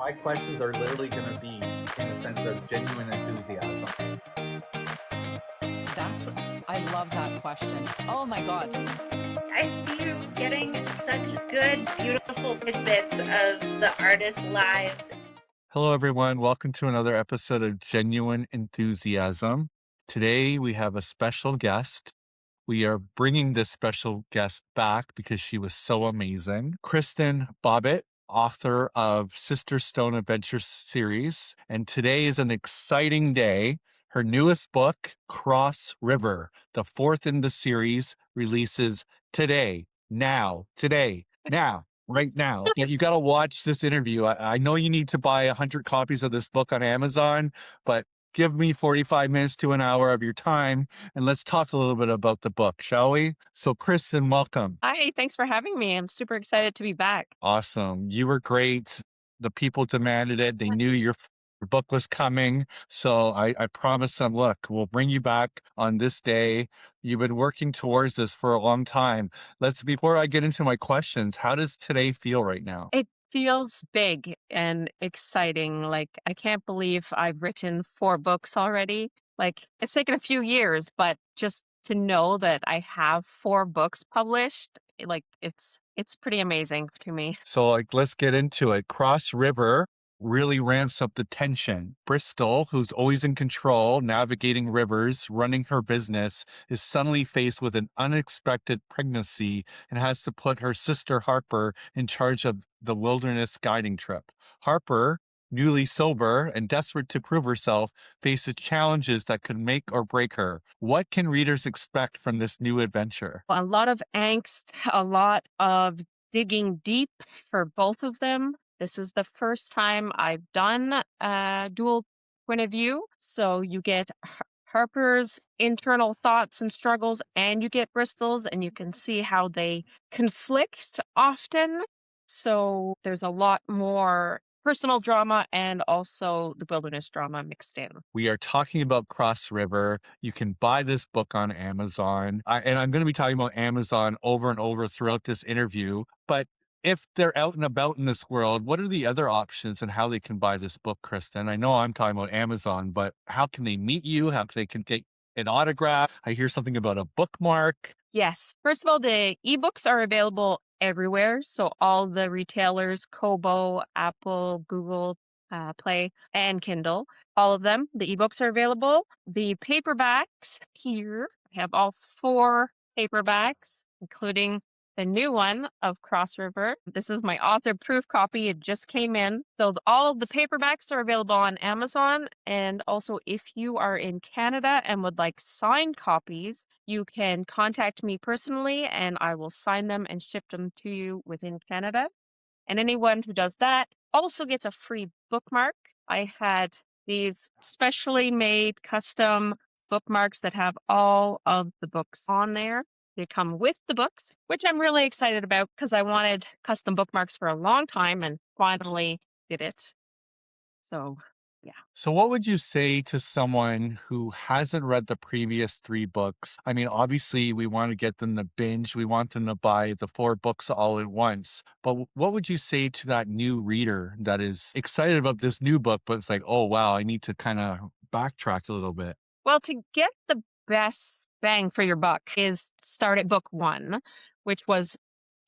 My questions are literally going to be in the sense of genuine enthusiasm. I love that question. Oh my God. I see you getting such good, beautiful tidbits of the artists' lives. Hello, everyone. Welcome to another episode of Genuine Enthusiasm. Today, we have a special guest. We are bringing this special guest back because she was so amazing. Kristen Bobbitt, author of SisterStone Adventure series. And today is an exciting day. Her newest book, Cross River, the fourth in the series, releases today, right now. But you got to watch this interview. I know you need to buy 100 copies of this book on Amazon, but give me 45 minutes to an hour of your time and let's talk a little bit about the book, shall we? So, Kristen, welcome. Hi, thanks for having me. I'm super excited to be back. Awesome. You were great. The people demanded it. They knew your book was coming. So I promised them, look, we'll bring you back on this day. You've been working towards this for a long time. Before I get into my questions, how does today feel right now? It feels big and exciting. Like, I can't believe I've written 4 books already. Like, it's taken a few years, but just to know that I have 4 books published, it's pretty amazing to me. So, let's get into it. Cross River really ramps up the tension. Bristol, who's always in control, navigating rivers, running her business, is suddenly faced with an unexpected pregnancy and has to put her sister Harper in charge of the wilderness guiding trip. Harper, newly sober and desperate to prove herself, faces challenges that could make or break her. What can readers expect from this new adventure? A lot of angst, a lot of digging deep for both of them. This is the first time I've done a dual point of view. So you get Harper's internal thoughts and struggles, and you get Bristol's, and you can see how they conflict often. So there's a lot more personal drama and also the wilderness drama mixed in. We are talking about Cross River. You can buy this book on Amazon. And I'm going to be talking about Amazon over and over throughout this interview. But if they're out and about in this world, what are the other options and how they can buy this book, Kristen? I know I'm talking about Amazon, but how can they meet you? How can they get an autograph? I hear something about a bookmark. Yes. First of all, the ebooks are available everywhere. So all the retailers, Kobo, Apple, Google, Play, and Kindle, all of them, the ebooks are available. The paperbacks here, I have all 4 paperbacks, including the new one of Cross River. This is my author proof copy. It just came in. So all of the paperbacks are available on Amazon. And also, if you are in Canada and would like signed copies, you can contact me personally and I will sign them and ship them to you within Canada. And anyone who does that also gets a free bookmark. I had these specially made custom bookmarks that have all of the books on there. They come with the books, which I'm really excited about because I wanted custom bookmarks for a long time and finally did it. So, yeah. So what would you say to someone who hasn't read the previous 3 books? I mean, obviously we want to get them to binge. We want them to buy the 4 books all at once. But what would you say to that new reader that is excited about this new book, but it's like, oh, wow, I need to kind of backtrack a little bit? Well, to get the best bang for your buck is start at book 1, which was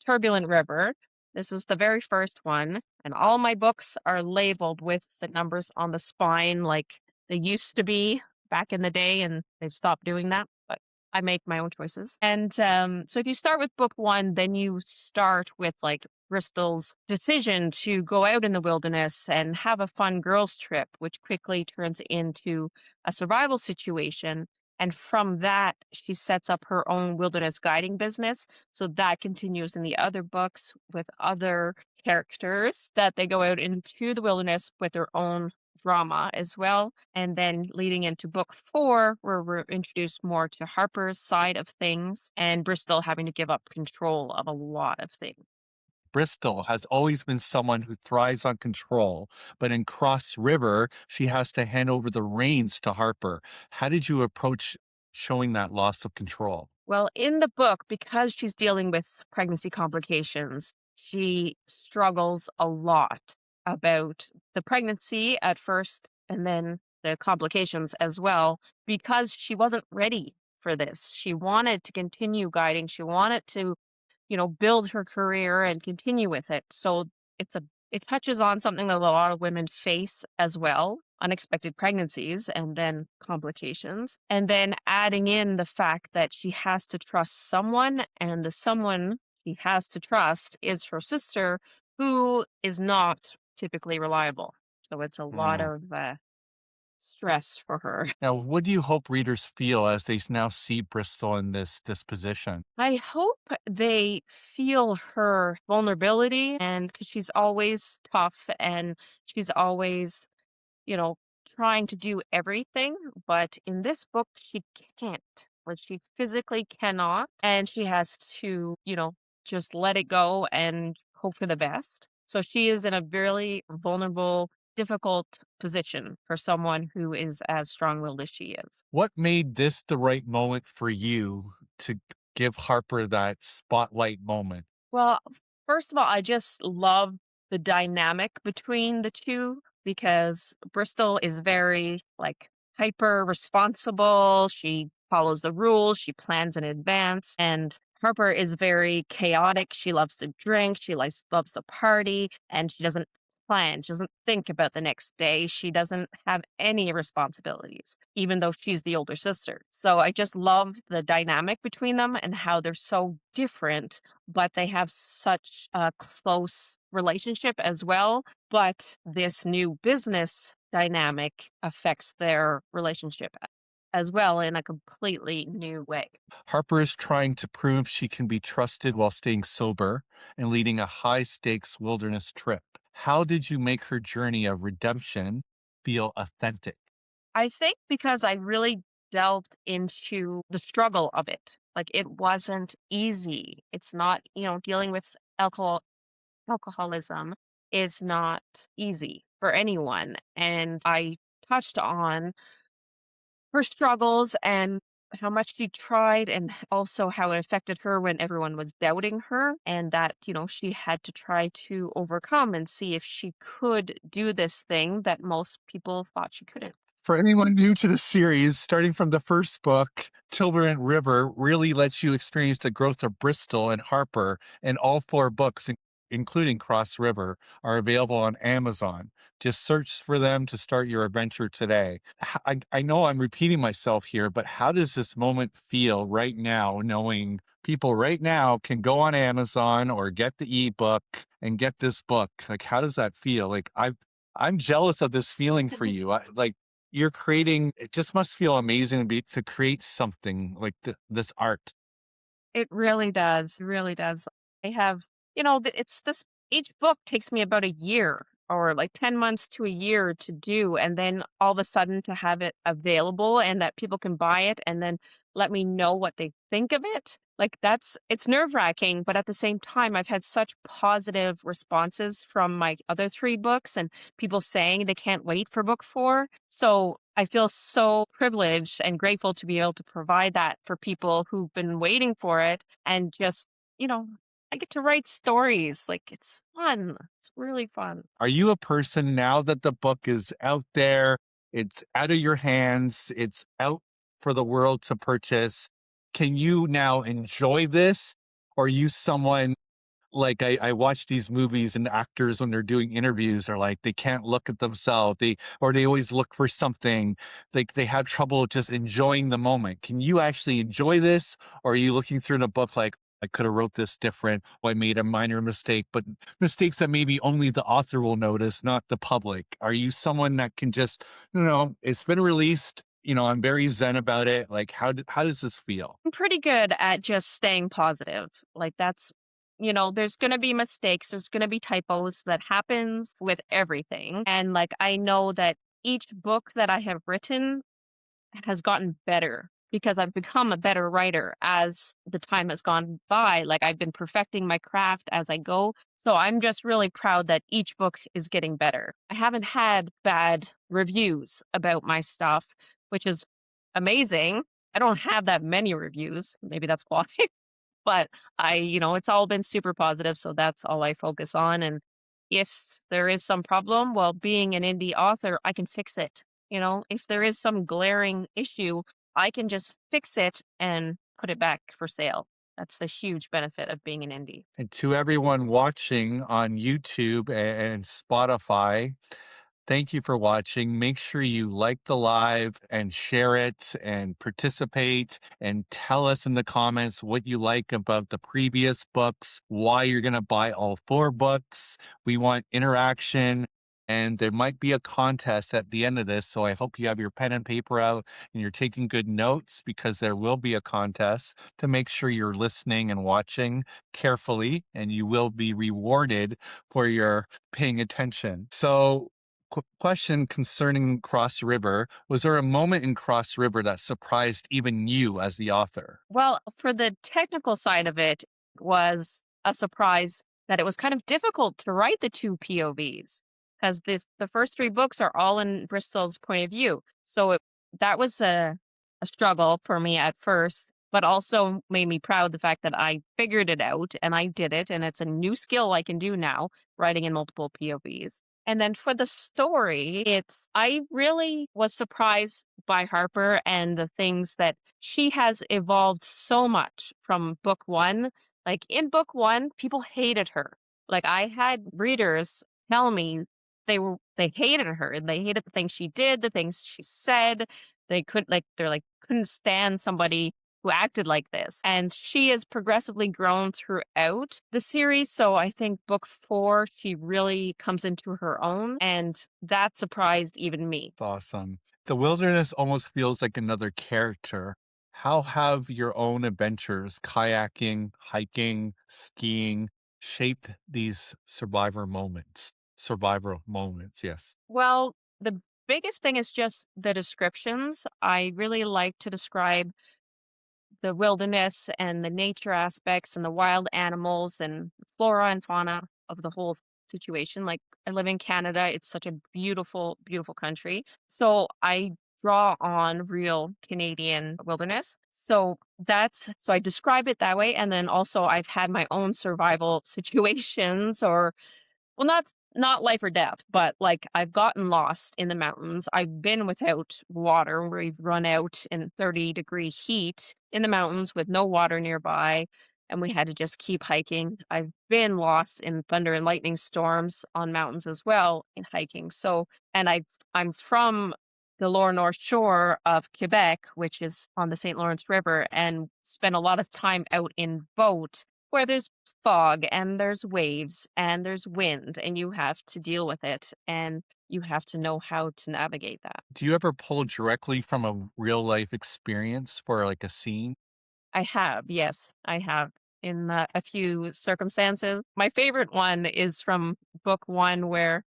Turbulent River. This was the very first one. And all my books are labeled with the numbers on the spine like they used to be back in the day, and they've stopped doing that. But I make my own choices. And so if you start with book 1, then you start with like Bristol's decision to go out in the wilderness and have a fun girls' trip, which quickly turns into a survival situation. And from that, she sets up her own wilderness guiding business. So that continues in the other books with other characters that they go out into the wilderness with their own drama as well. And then leading into book 4, where we're introduced more to Harper's side of things and Bristol having to give up control of a lot of things. Bristol has always been someone who thrives on control, but in Cross River, she has to hand over the reins to Harper. How did you approach showing that loss of control? Well, in the book, because she's dealing with pregnancy complications, she struggles a lot. about the pregnancy at first and then the complications as well because she wasn't ready for this. She wanted to continue guiding. She wanted to, build her career and continue with it. So it's a it touches on something that a lot of women face as well, unexpected pregnancies and then complications. And then adding in the fact that she has to trust someone, and the someone she has to trust is her sister, who is not typically reliable. So it's a lot Mm. of stress for her. Now, what do you hope readers feel as they now see Bristol in this position? I hope they feel her vulnerability, and because she's always tough and she's always, you know, trying to do everything. But in this book, she can't. Like she physically cannot. And she has to, just let it go and hope for the best. So she is in a very vulnerable, difficult position for someone who is as strong willed as she is. What made this the right moment for you to give Harper that spotlight moment? Well, first of all, I just love the dynamic between the two because Bristol is very like hyper responsible. She follows the rules, she plans in advance, and Harper is very chaotic. She loves to drink, she loves to party, and she doesn't plan. She doesn't think about the next day. She doesn't have any responsibilities, even though she's the older sister. So I just love the dynamic between them and how they're so different, but they have such a close relationship as well. But this new business dynamic affects their relationship as well in a completely new way. Harper is trying to prove she can be trusted while staying sober and leading a high stakes wilderness trip. How did you make her journey of redemption feel authentic? I think because I really delved into the struggle of it. Like it wasn't easy. It's not, dealing with alcoholism is not easy for anyone. And I touched on her struggles and how much she tried and also how it affected her when everyone was doubting her, and that she had to try to overcome and see if she could do this thing that most people thought she couldn't. For anyone new to the series, starting from the first book, Tilbury River really lets you experience the growth of Bristol and Harper, and all four books, including Cross River, are available on Amazon. Just search for them to start your adventure today. I know I'm repeating myself here, but how does this moment feel right now, knowing people right now can go on Amazon or get the ebook and get this book? Like, how does that feel? Like, I'm jealous of this feeling for you. Like, you're creating, it just must feel amazing to create something like this art. It really does. It really does. I have, it's this, each book takes me about a year or like 10 months to a year to do. And then all of a sudden to have it available and that people can buy it and then let me know what they think of it. Like it's nerve wracking. But at the same time, I've had such positive responses from my other three books and people saying they can't wait for book four. So I feel so privileged and grateful to be able to provide that for people who've been waiting for it and just, you know, I get to write stories. Like it's fun. It's really fun. Are you a person now that the book is out there, it's out of your hands, it's out for the world to purchase? Can you now enjoy this? Or are you someone like I watch these movies and actors when they're doing interviews are like they can't look at themselves. They always look for something. Like they have trouble just enjoying the moment. Can you actually enjoy this? Or are you looking through the book like I could have wrote this different, or I made a minor mistake, but mistakes that maybe only the author will notice, not the public? Are you someone that can just, it's been released, I'm very zen about it. Like how does this feel? I'm pretty good at just staying positive. Like that's, there's going to be mistakes. There's going to be typos that happens with everything. And like, I know that each book that I have written has gotten better because I've become a better writer as the time has gone by. Like I've been perfecting my craft as I go. So I'm just really proud that each book is getting better. I haven't had bad reviews about my stuff, which is amazing. I don't have that many reviews. Maybe that's why. But it's all been super positive. So that's all I focus on. And if there is some problem, well, being an indie author, I can fix it. If there is some glaring issue, I can just fix it and put it back for sale. That's the huge benefit of being an indie. And to everyone watching on YouTube and Spotify, thank you for watching. Make sure you like the live and share it and participate and tell us in the comments what you like about the previous books, why you're going to buy all 4 books. We want interaction. And there might be a contest at the end of this. So I hope you have your pen and paper out and you're taking good notes, because there will be a contest to make sure you're listening and watching carefully, and you will be rewarded for your paying attention. So, question concerning Cross River. Was there a moment in Cross River that surprised even you as the author? Well, for the technical side of it, was a surprise that it was kind of difficult to write the 2 POVs, because the first 3 books are all in Bristol's point of view. So that was a struggle for me at first, but also made me proud the fact that I figured it out and I did it. And it's a new skill I can do now, writing in multiple POVs. And then for the story, I really was surprised by Harper and the things that she has evolved so much from book 1. Like in book 1, people hated her. Like I had readers tell me they hated her and they hated the things she did, the things she said. Couldn't stand somebody who acted like this. And she has progressively grown throughout the series. So I think book 4, she really comes into her own. And that surprised even me. It's awesome. The wilderness almost feels like another character. How have your own adventures, kayaking, hiking, skiing, shaped these survivor moments? Survivor moments, yes. Well, the biggest thing is just the descriptions. I really like to describe the wilderness and the nature aspects and the wild animals and flora and fauna of the whole situation. Like I live in Canada, it's such a beautiful, beautiful country. So I draw on real Canadian wilderness. So I describe it that way. And then also I've had my own survival situations, or well, not life or death, but like I've gotten lost in the mountains. I've been without water. We've run out in 30-degree heat in the mountains with no water nearby, and we had to just keep hiking. I've been lost in thunder and lightning storms on mountains as well in hiking. I'm from the lower North Shore of Quebec, which is on the St. Lawrence River, and spent a lot of time out in boat where there's fog and there's waves and there's wind, and you have to deal with it and you have to know how to navigate that. Do you ever pull directly from a real life experience for like a scene? I have, yes, I have in a few circumstances. My favorite one is from book 1, where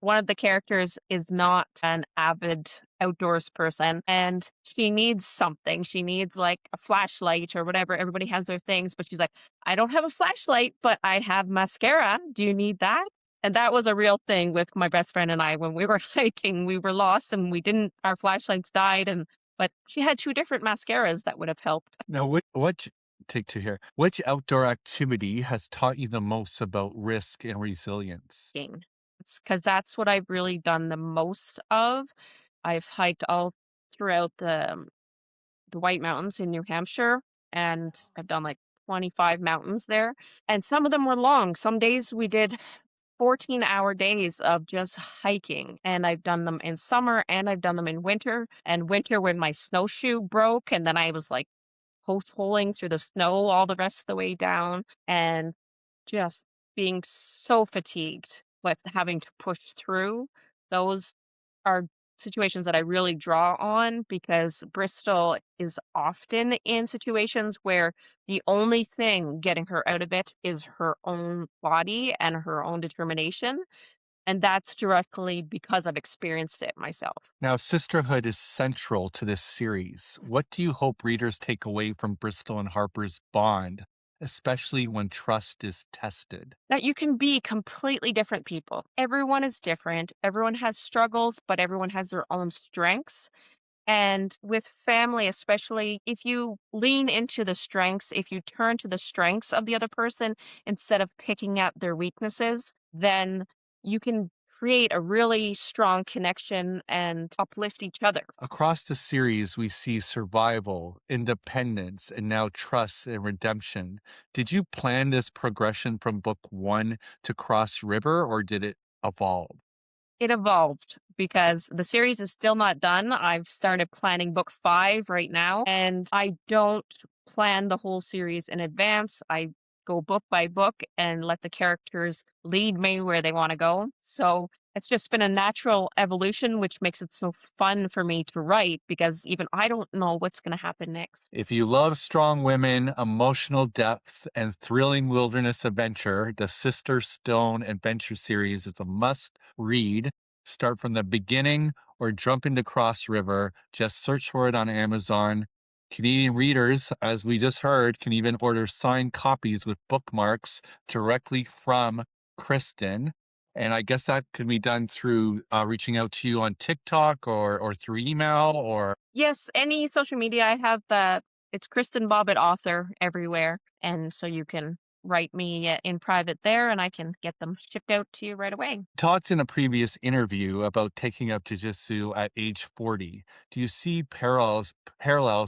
one of the characters is not an avid outdoors person and she needs something. She needs like a flashlight or whatever. Everybody has their things, but she's like, I don't have a flashlight, but I have mascara. Do you need that? And that was a real thing with my best friend and I when we were hiking. We were lost and our flashlights died, but she had 2 different mascaras that would have helped. Now, take 2 here. Which outdoor activity has taught you the most about risk and resilience? Hiking. It's because that's what I've really done the most of. I've hiked all throughout the White Mountains in New Hampshire, and I've done like 25 mountains there. And some of them were long. Some days we did 14-hour days of just hiking. And I've done them in summer and I've done them in winter. And winter when my snowshoe broke, and then I was like post-holing through the snow all the rest of the way down, and just being so fatigued with having to push through. Those are situations that I really draw on, because Bristol is often in situations where the only thing getting her out of it is her own body and her own determination. And that's directly because I've experienced it myself. Now, sisterhood is central to this series. What do you hope readers take away from Bristol and Harper's bond, especially when trust is tested? That you can be completely different people. Everyone is different. Everyone has struggles, but everyone has their own strengths. And with family, especially, if you lean into the strengths, if you turn to the strengths of the other person instead of picking at their weaknesses, then you can create a really strong connection and uplift each other. Across the series, we see survival, independence, and now trust and redemption. Did you plan this progression from book one to Cross River, or did it evolve? It evolved because the series is still not done. I've started planning book 5 right now, and I don't plan the whole series in advance. I go book by book and let the characters lead me where they want to go. So it's just been a natural evolution, which makes it so fun for me to write because even I don't know what's going to happen next. If you love strong women, emotional depth, and thrilling wilderness adventure, the Sister Stone Adventure series is a must read. Start from the beginning or jump into Cross River. Just search for it on Amazon. Canadian readers, as we just heard, can even order signed copies with bookmarks directly from Kristen. And I guess that can be done through reaching out to you on TikTok or through email or Yes, any social media I have, it's Kristen Bobbitt author everywhere, and so you can write me in private there, and I can get them shipped out to you right away. talked in a previous interview about taking up jujitsu at age 40. Do you see parallels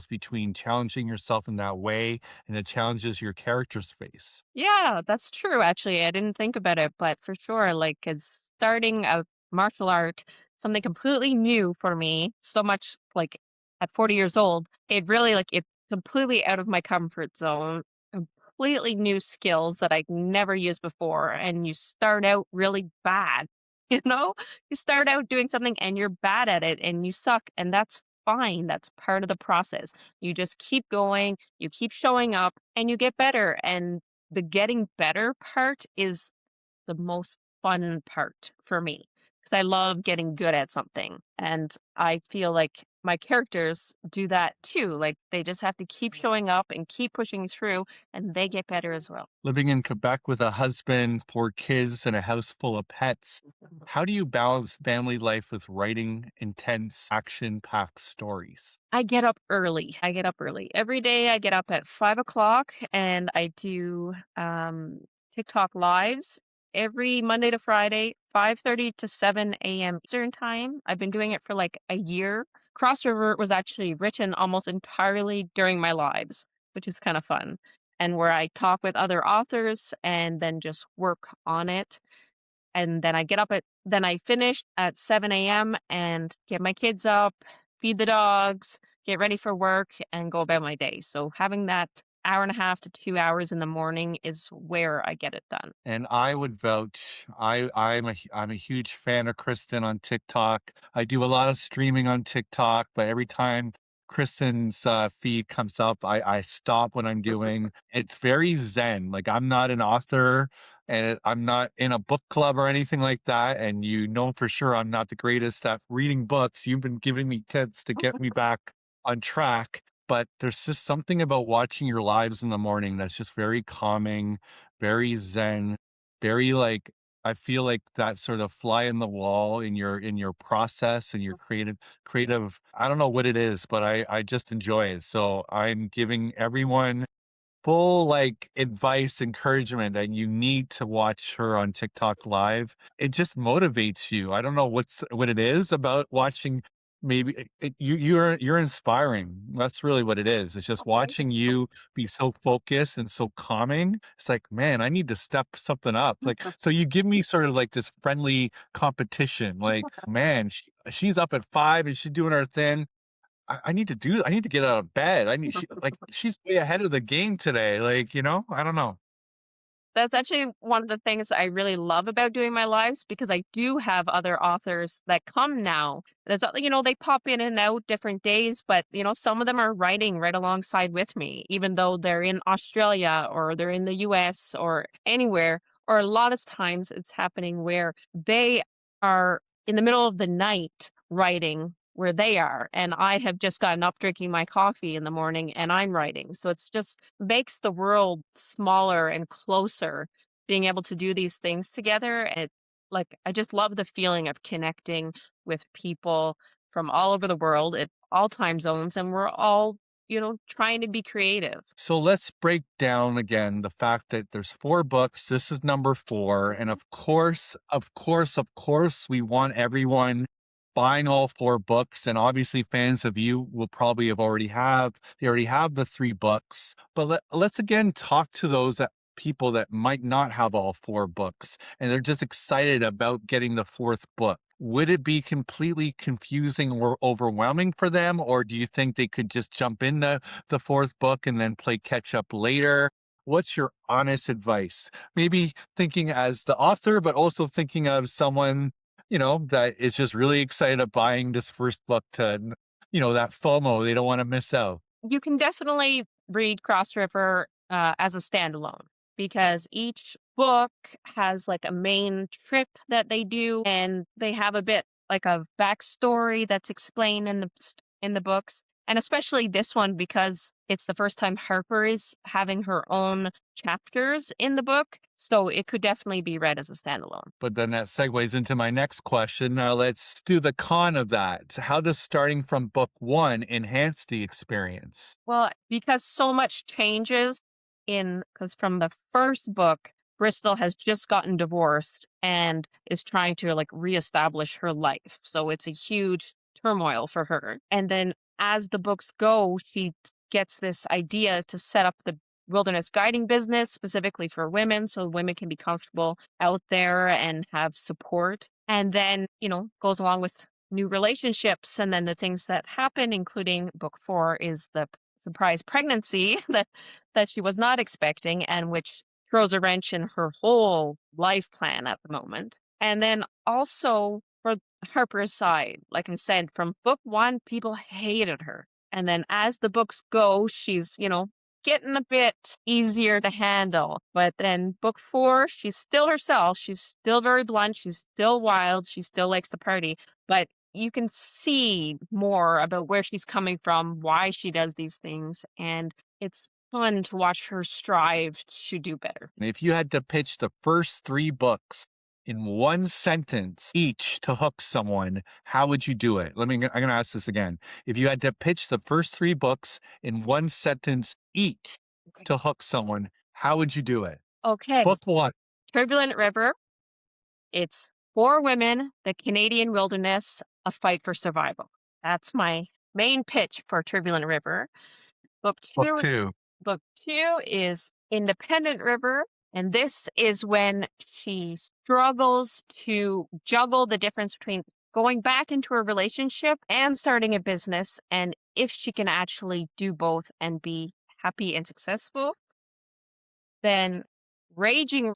between challenging yourself in that way and the challenges your characters face? Yeah, that's true. Actually, I didn't think about it, but for sure, like, it's starting a martial art, something completely new for me. So much like at 40 years old, it really like it's completely out of my comfort zone, completely new skills that I never used before. And you start out really bad, you know? You start out doing something and you're bad at it and you suck, and that's fine. That's part of the process. You just keep going, you keep showing up, and you get better. And the getting better part is the most fun part for me because I love getting good at something. And I feel like my characters do that too. Like they just have to keep showing up and keep pushing through, and they get better as well. Living in Quebec with a husband, 4 kids, and a house full of pets, how do you balance family life with writing intense, action packed stories? I get up early. I get up early. Every day I get up at 5 o'clock and I do TikTok lives every Monday to Friday, 5:30 to 7 a.m. Eastern time. I've been doing it for like a year. Cross River was actually written almost entirely during my lives, which is kind of fun. And where I talk with other authors and then just work on it. And then then I finish at 7 a.m. and get my kids up, feed the dogs, get ready for work, and go about my day. So having that hour and a half to 2 hours in the morning is where I get it done. And I would vouch. I'm a huge fan of Kristen on TikTok. I do a lot of streaming on TikTok, but every time Kristen's feed comes up, I stop what I'm doing. It's very zen. Like I'm not an author, and I'm not in a book club or anything like that. And you know for sure I'm not the greatest at reading books. You've been giving me tips to get me back on track. But there's just something about watching your lives in the morning that's just very calming, very zen, very like I feel like that sort of fly in the wall in your process and your creative I don't know what it is, but I just enjoy it. So I'm giving everyone full like advice, encouragement, and you need to watch her on TikTok live. It just motivates you. I don't know what it is about watching. Maybe you're inspiring. That's really what it is. It's just watching you be so focused and so calming. It's like, man, I need to step something up. Like, so you give me sort of like this friendly competition. Like, man, she's up at 5 and she's doing her thing. I need to get out of bed. She's way ahead of the game today. Like, I don't know. That's actually one of the things I really love about doing my lives because I do have other authors that come now. They pop in and out different days, but some of them are writing right alongside with me, even though they're in Australia or they're in the US or anywhere. Or a lot of times it's happening where they are in the middle of the night writing where they are. And I have just gotten up drinking my coffee in the morning and I'm writing. So it's just makes the world smaller and closer being able to do these things together. I just love the feeling of connecting with people from all over the world at all time zones, and we're all trying to be creative. So let's break down again the fact that there's 4 books. This is number 4. And of course, we want everyone buying all 4 books. And obviously fans of you will probably they already have the 3 books. But let's again talk to those people that might not have all 4 books and they're just excited about getting the 4th book. Would it be completely confusing or overwhelming for them? Or do you think they could just jump into the 4th book and then play catch up later? What's your honest advice? Maybe thinking as the author, but also thinking of someone, that is just really excited about buying this first book that FOMO, they don't want to miss out. You can definitely read Cross River as a standalone because each book has like a main trip that they do, and they have a bit like a backstory that's explained in the books. And especially this one because it's the first time Harper is having her own chapters in the book. So it could definitely be read as a standalone. But then that segues into my next question. Now let's do the con of that. How does starting from book 1 enhance the experience? Well, because so much changes because from the first book, Bristol has just gotten divorced and is trying to like reestablish her life. So it's a huge turmoil for her. And then as the books go, she gets this idea to set up the wilderness guiding business specifically for women so women can be comfortable out there and have support. And then, goes along with new relationships and then the things that happen, including book 4 is the surprise pregnancy that she was not expecting and which throws a wrench in her whole life plan at the moment. And then also for Harper's side, like I said, from book 1, people hated her. And then as the books go, she's, getting a bit easier to handle. But then book 4, she's still herself. She's still very blunt. She's still wild. She still likes to party. But you can see more about where she's coming from, why she does these things. And it's fun to watch her strive to do better. And if you had to pitch the first 3 books in one sentence each to hook someone, how would you do it? I'm going to ask this again. If you had to pitch the first 3 books in one sentence each to hook someone, how would you do it? Okay. Book 1. Turbulent River. It's 4 women, the Canadian wilderness, a fight for survival. That's my main pitch for Turbulent River. Book 2 is Independent River. And this is when she struggles to juggle the difference between going back into a relationship and starting a business, and if she can actually do both and be happy and successful. Then Raging,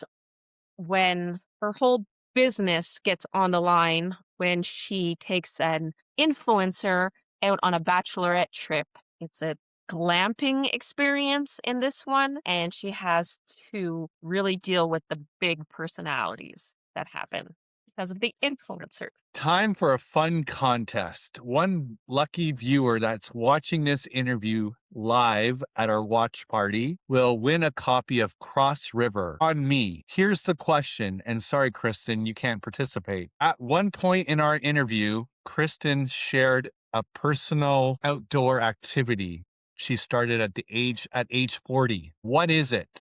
when her whole business gets on the line, when she takes an influencer out on a bachelorette trip. It's a glamping experience in this one, and she has to really deal with the big personalities that happen because of the influencers. Time for a fun contest. One lucky viewer that's watching this interview live at our watch party will win a copy of Cross River on me. Here's the question, and sorry, Kristen, you can't participate. At one point in our interview, Kristen shared a personal outdoor activity she started at age 40. What is it?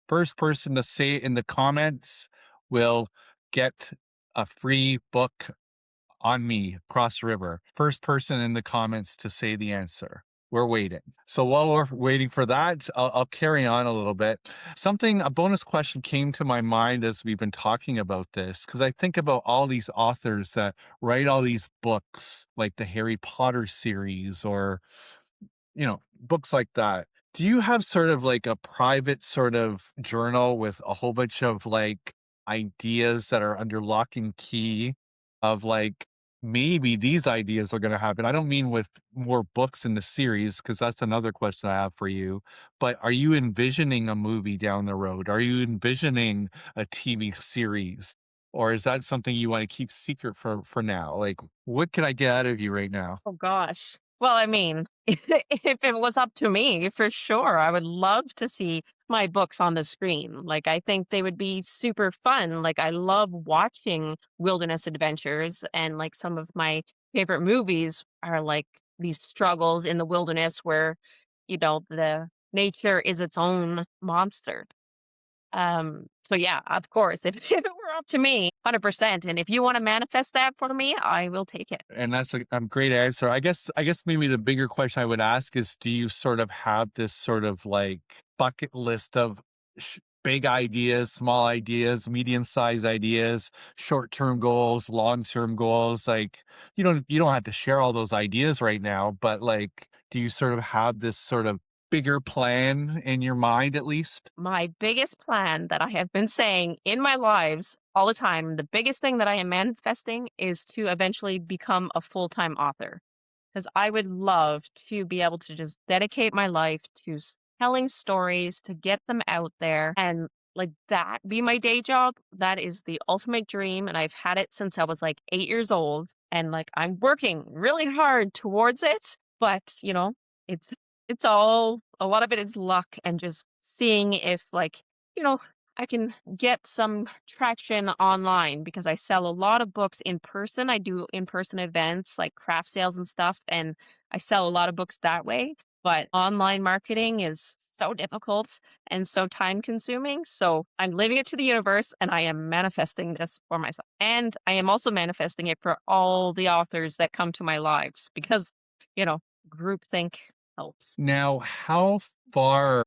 First person to say it in the comments will get a free book on me, Cross River. First person in the comments to say the answer. We're waiting. So while we're waiting for that, I'll carry on a little bit. A bonus question came to my mind as we've been talking about this, because I think about all these authors that write all these books, like the Harry Potter series or books like that. Do you have sort of like a private sort of journal with a whole bunch of like ideas that are under lock and key of like, maybe these ideas are going to happen? I don't mean with more books in the series, because that's another question I have for you. But are you envisioning a movie down the road? Are you envisioning a TV series? Or is that something you want to keep secret for now? Like, what can I get out of you right now? Oh, gosh. Well, I mean, if it was up to me, for sure, I would love to see my books on the screen. Like, I think they would be super fun. Like, I love watching wilderness adventures, and like some of my favorite movies are like these struggles in the wilderness where the nature is its own monster. So yeah, of course, if, if it were up to me, 100%. And if you want to manifest that for me, I will take it. And that's a great answer. I guess maybe the bigger question I would ask is, do you sort of have this sort of like bucket list of big ideas, small ideas, medium-sized ideas, short-term goals, long-term goals? Like, you don't have to share all those ideas right now, but like, do you sort of have this sort of bigger plan in your mind at least? My biggest plan that I have been saying in my lives all the time, the biggest thing that I am manifesting is to eventually become a full-time author. Because I would love to be able to just dedicate my life to telling stories, to get them out there, and like that be my day job. That is the ultimate dream. And I've had it since I was like 8 years old. And like I'm working really hard towards it. But, it's all a lot of it is luck and just seeing if you know, I can get some traction online because I sell a lot of books in person. I do in-person events like craft sales and stuff, and I sell a lot of books that way. But online marketing is so difficult and so time consuming. So I'm leaving it to the universe and I am manifesting this for myself. And I am also manifesting it for all the authors that come to my lives because, you know, groupthink helps. Now, how far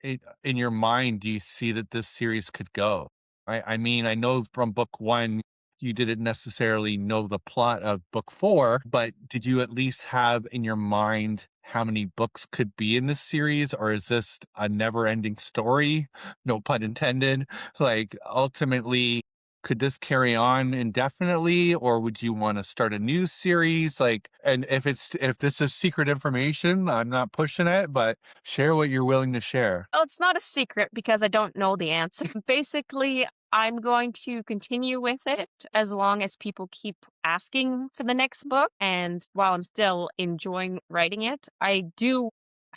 in your mind do you see that this series could go? I mean, I know from book one, you didn't necessarily know the plot of book four, but did you at least have in your mind how many books could be in this series? Or is this a never ending story? No pun intended. Like, ultimately, could this carry on indefinitely, or would you want to start a new series? Like, and if this is secret information, I'm not pushing it, but share what you're willing to share. Oh, it's not a secret because I don't know the answer. Basically, I'm going to continue with it as long as people keep asking for the next book. And while I'm still enjoying writing it, I do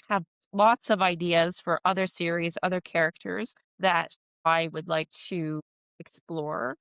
have lots of ideas for other series, other characters that I would like to explore.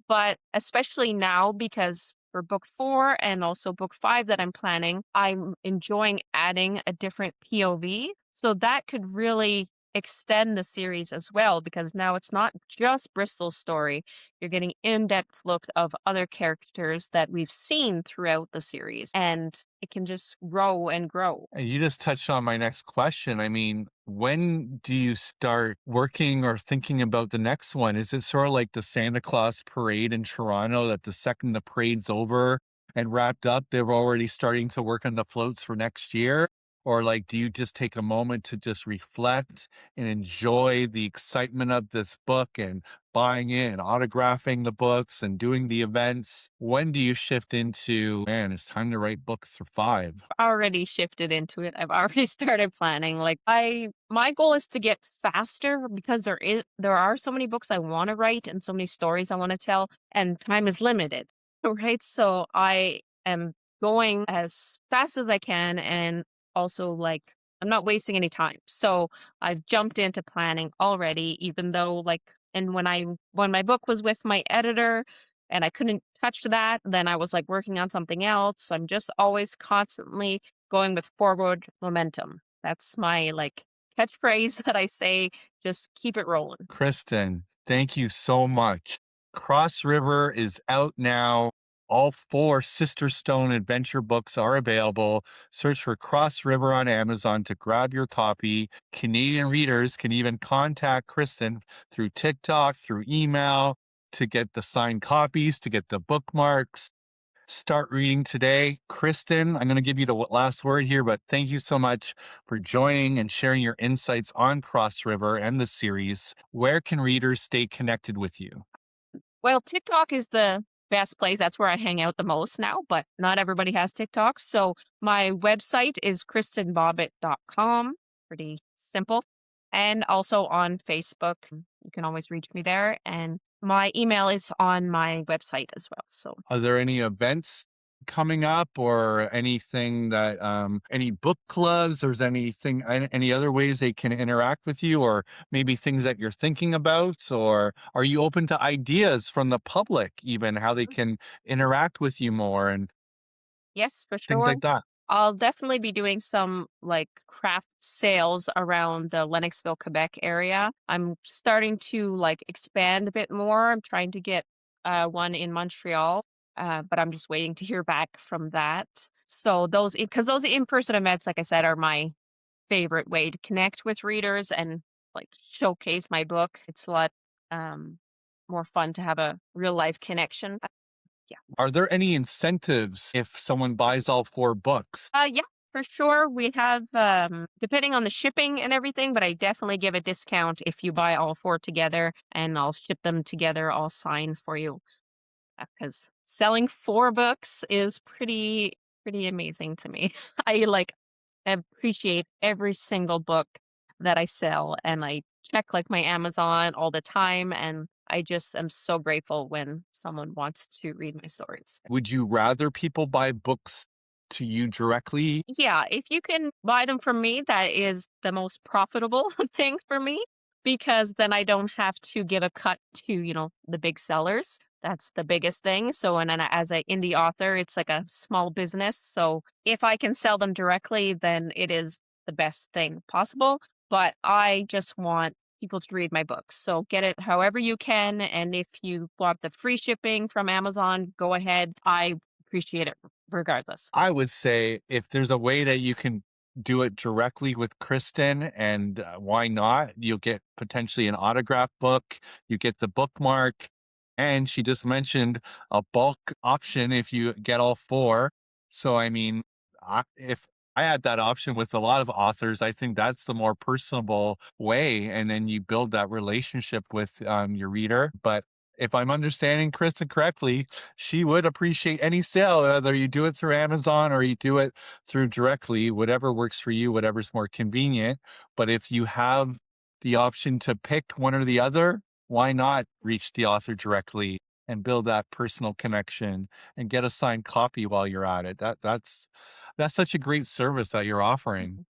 But especially now, because for book four and also book five that I'm planning, I'm enjoying adding a different POV. So that could really extend the series as well, because now it's not just Bristol's story. You're getting in-depth look of other characters that we've seen throughout the series, and it can just grow and grow. And you just touched on my next question. I mean, when do you start working or thinking about the next one? Is it sort of like the Santa Claus parade in Toronto that the second the parade's over and wrapped up, they're already starting to work on the floats for next year? Or like, do you just take a moment to just reflect and enjoy the excitement of this book and buying it and autographing the books and doing the events? When do you shift into, man, it's time to write book five? Already shifted into it. I've already started planning. Like my goal is to get faster because there are so many books I want to write and so many stories I want to tell, and time is limited. Right? So I am going as fast as I can, and also like I'm not wasting any time. So I've jumped into planning already, even though and when my book was with my editor and I couldn't touch that, then I was like working on something else. I'm just always constantly going with forward momentum. That's my catchphrase that I say, just keep it rolling. Kristen, thank you so much. Cross River is out now. All four SisterStone Adventure books are available. Search for Cross River on Amazon to grab your copy. Canadian readers can even contact Kristen through TikTok, through email, to get the signed copies, to get the bookmarks. Start reading today. Kristen, I'm going to give you the last word here, but thank you so much for joining and sharing your insights on Cross River and the series. Where can readers stay connected with you? Well, TikTok is the best place. That's where I hang out the most now, but not everybody has TikTok. So my website is kristenbobbitt.com. Pretty simple. And also on Facebook. You can always reach me there. And my email is on my website as well. So Are there any events coming up or anything that, any book clubs? There's anything, any other ways they can interact with you, or maybe things that you're thinking about? Or are you open to ideas from the public, even how they can interact with you more and yes, for things sure. like that? I'll definitely be doing some like craft sales around the Lennoxville, Quebec area. I'm starting to like expand a bit more. I'm trying to get one in Montreal, but I'm just waiting to hear back from that. So because those in-person events, like I said, are my favorite way to connect with readers and like showcase my book. It's a lot um, more fun to have a real life connection. Yeah. Are there any incentives if someone buys all 4 books? Yeah, for sure. We have, depending on the shipping and everything, but I definitely give a discount if you buy all 4 together and I'll ship them together all signed for you. Because selling 4 books is pretty amazing to me. I like appreciate every single book that I sell and I check like my Amazon all the time and I just am so grateful when someone wants to read my stories. Would you rather people buy books to you directly? Yeah, if you can buy them from me, that is the most profitable thing for me because then I don't have to give a cut to, the big sellers. That's the biggest thing. So, and then as an indie author, it's like a small business. So, if I can sell them directly, then it is the best thing possible. But I just want people to read my books. So, get it however you can. And if you want the free shipping from Amazon, go ahead. I appreciate it regardless. I would say if there's a way that you can do it directly with Kristen, and why not? You'll get potentially an autograph book, you get the bookmark, and she just mentioned a bulk option if you get all 4. So, I mean, if I had that option with a lot of authors, I think that's the more personable way. And then you build that relationship with your reader. But if I'm understanding Kristen correctly, she would appreciate any sale, whether you do it through Amazon or you do it through directly, whatever works for you, whatever's more convenient. But if you have the option to pick one or the other, why not reach the author directly and build that personal connection and get a signed copy while you're at it? That's such a great service that you're offering.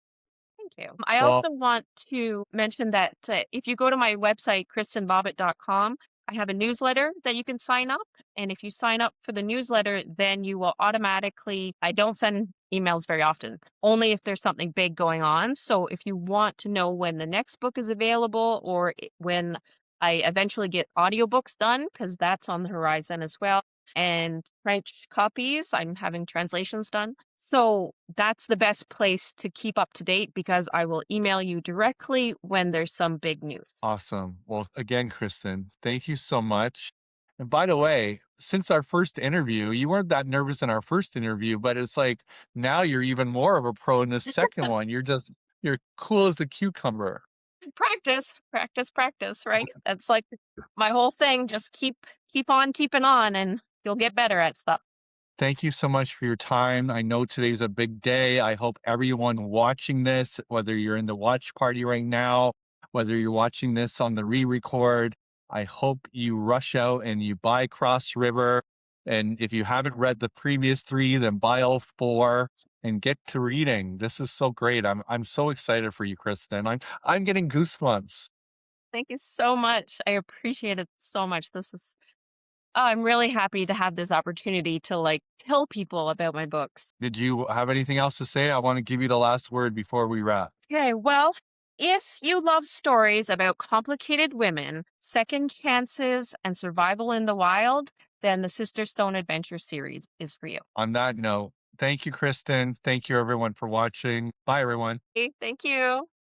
Thank you. I Well, also want to mention that if you go to my website, kristenbobbitt.com, I have a newsletter that you can sign up. And if you sign up for the newsletter, then you will automatically, I don't send emails very often, only if there's something big going on. So if you want to know when the next book is available or when I eventually get audiobooks done, because that's on the horizon as well, and French copies, I'm having translations done. So that's the best place to keep up to date because I will email you directly when there's some big news. awesome. Well, again, Kristen, thank you so much. And by the way, since our first interview, you weren't that nervous in our first interview, but it's like now you're even more of a pro in the second one. You're cool as a cucumber. Practice, practice, practice, right? That's like my whole thing. Just keep on keeping on and you'll get better at stuff. Thank you so much for your time. I know today's a big day. I hope everyone watching this, whether you're in the watch party right now, whether you're watching this on the re-record, I hope you rush out and you buy Cross River. And if you haven't read the previous 3, then buy all 4 and get to reading. This is so great. I'm so excited for you, Kristen. I'm getting goosebumps. Thank you so much. I appreciate it so much. I'm really happy to have this opportunity to like tell people about my books. Did you have anything else to say? I want to give you the last word before we wrap. Okay, well, if you love stories about complicated women, second chances, and survival in the wild, then the SisterStone Adventure series is for you. On that note, thank you, Kristen. Thank you, everyone, for watching. Bye, everyone. Okay, thank you.